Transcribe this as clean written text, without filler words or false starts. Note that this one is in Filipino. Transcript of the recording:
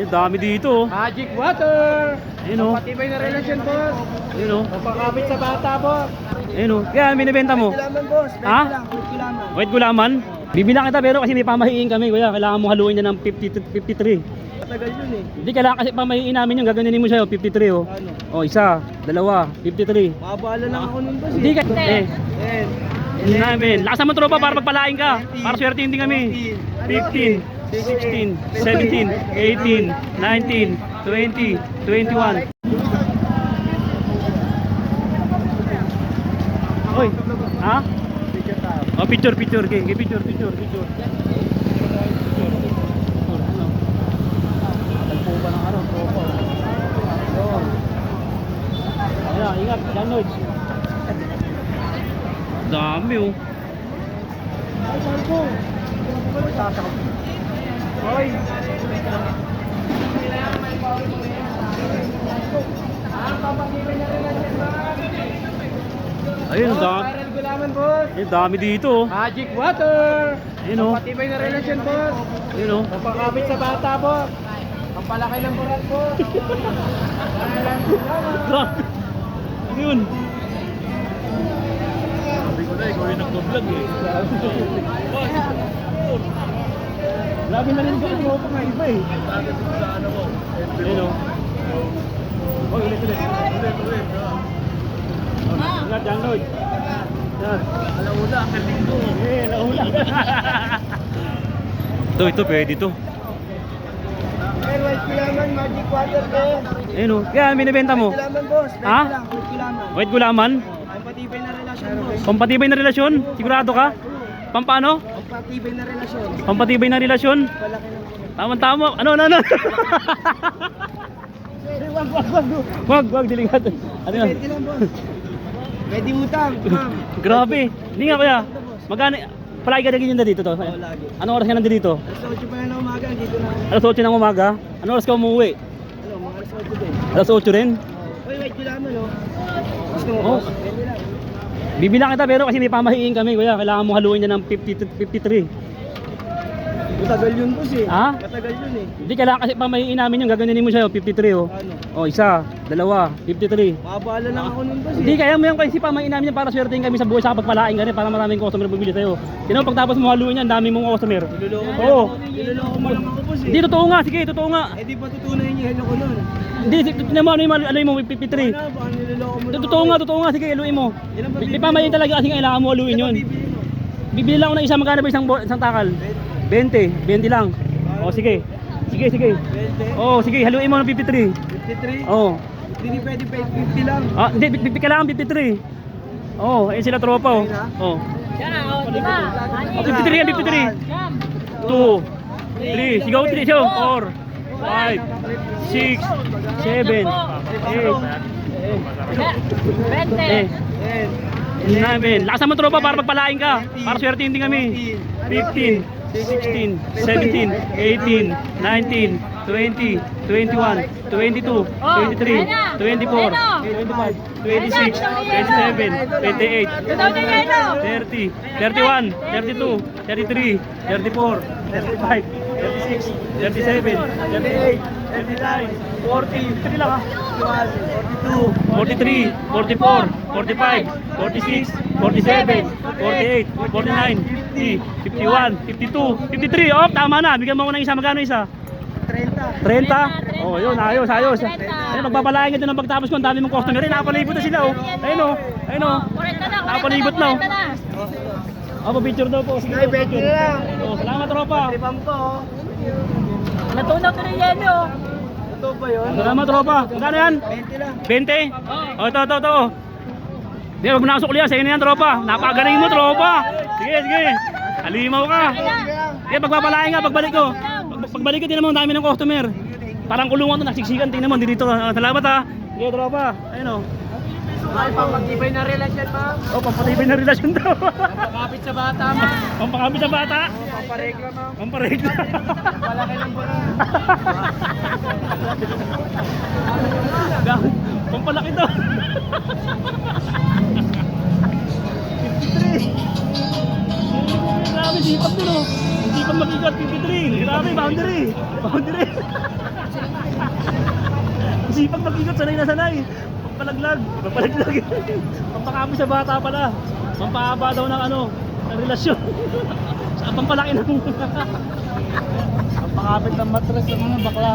Dami dito. Magic water. Ayun o. Patibay na relasyon, boss. Ayun o. Mapakapit sa bata, boss. Ayun o. Kaya binibenta mo? Gulaman, boss. Ha? Gulaman. White gulaman? Bibilang kita pero kasi may pamahiin kami kuya. Kailangan mo haluin na ng 50 to 53. Matagal yun eh. Hindi kailangan kasi pamahiin namin yung gaganin mo siya 53 o. Ano? O isa, dalawa, 53. Mabala lang ako nun, boss. Hindi ka. Ten. Namin. Lakasan mo tropa para magpalain ka. Para swerte hindi kami. 15, 16, 17, 18, 19, 20, 21. Oy, ha? Oh, picture. Okay, picture. Talpo ba ng ano, tropa? Yun. Ayan, ingat, dyan Lloyd. Dami oh. Hoy. Ayun, dami. Gulaman, boss. Dami dito oh. Magic water. Ayun oh. Patibay na relasyon, boss. Ayun oh. Mapakapit sa bata, boss. Ang palaki ng burat, boss. Grabe. Ano yun? Sabi ko na, ikaw yung nagdo-vlog eh. Grabe na rin ko ang tropa nga iba eh. Ayun o. Oh, ulit. Ingat dyan, Lloyd. Yan. Alaula, ang galing ko. Alaula. Ito, pwede ito. Air white gulaman, magic water, boss. Ayun o. Kaya binibenta mo? Gulaman, boss. Ha? White gulaman. White gulaman? Ang patibay na relasyon, boss. Pampatibay na relasyon? Sigurado ka? Pampano? Ang patibay na relasyon. Pampatibay na relasyon? Palaki ng burat. Tama. Ano? Wag, delikado. Ano yan? Pwede lang, boss. Pwede utang, ma'am. Grabe. Hindi nga kuya. Magkano? Palagi ka naging dito to? Oo, lagi. Anong oras ka nandito dito? Alas 8 pa na ng umaga, dito na ako. Alas 8 ng umaga? Anong oras ka umuwi? Ano, mga alas 8 din. Alas 8 rin? Uy, white gulaman, oh. Gusto mo, Oh. boss? Pwede lang. Bibilang kita pero kasi may pamahiin kami kuya. Kailangan mo haluin na ng 50 to 53. Matagal yun, boss eh. Ha? Matagal yun eh. Hindi kailangan kasi pamahiin namin yung gaganin mo siya 53 oh. Ano? Oh, isa, dalawa, 53. Mabala lang ako nun, boss eh. Hindi kaya mo yan kasi pamahiin namin yan para swertein kami sa buhay sa pagpalain ka rin para maraming customer bumili sa'yo. Sino pagtapos mo haluin yan, dami mong customer. Niloloko mo. Oo. Niloloko mo lang ako, boss eh. Hindi totoo nga, sige, totoo nga. Eh di pa tutunayin yung hello ko nun. Hindi, tignan mo ano mo 53. Ano, baka niloloko mo lang Totoo nga, sige, haluin mo. Ilan ba May pamahiin talaga kasi kailangan mo haluin yun. Bibili lang ako ng isang magkano ba isang takal? 20 lang. Oh, sige. 20? Oh, sige, haluin mo ng 53. 53? Oh. Hindi pwede 50 lang. Ah, hindi, kailangan 53. Oh, ayun sila tropa oh. Oh. Oh, 53 yan, 53. 2, 3, sigaw 3, sigaw 4, 5, 6, 7, 8, 9. Lakasan mo tropa para magpalain ka. Para swerte hindi kami. 15, 16, 17, 18, 19, 20, 21, 22, 23, 24, 25, 26, 27, 28, 30, 31, 32, 33, 34, 35, 36, 37, 38, 39, 40, 3 lang ah. 43, 44, 45, 46, 47, 48, 49, 50, 51, 52, 53. Oh, tama na. Bigyan mo ko ng isa. Magkano isa? 30. 30? Oh, yun. Ayos. Ayun, magpapalain ka din ng pagtapos ko. Ang dami mong customer rin. Nakapalibot na sila oh. Ayun oh. Nakapalibot na oh. Oh, picture daw po. Sige, Ay, pwede na lang. Oh, salamat tropa. Tripam ko, oh. Natunaw ko rin yan, oh. Ito ba yun? Salamat tropa. Magkano yan? 20 lang. 20? Oh, ito. Hindi, huwag mo nakasukli yan. Sa'yo na yan, tropa. Napakagaling mo, tropa. Sige. Halimaw ka. Sige, pagpapalain ka, pagbalik ko. Pagbalik ko, din naman, dami ng customer. Parang kulungan to, nagsiksikan. Tingnan mo, dito. Salamat ha. Sige, tropa. Ayun o. Ay, pampatibay na relasyon, ma'am. Oh, pampatibay na relasyon daw. Pampakapit sa bata, ma'am. Pampakapit sa bata. Pamparegla, ma'am. Pamparegla. Palaki ng burat. Pampalaki to. 53. Grabe, sipag din oh. Hindi pa mag-ikat 53. Grabe, boundary. Masipag mag-ikot, sanay na sanay. Pampalaglag. Pampakami sa bata pala. Pampahaba daw ng ano, ng relasyon. Pampalaki ng... Pakapit ng matras ng mga bakla.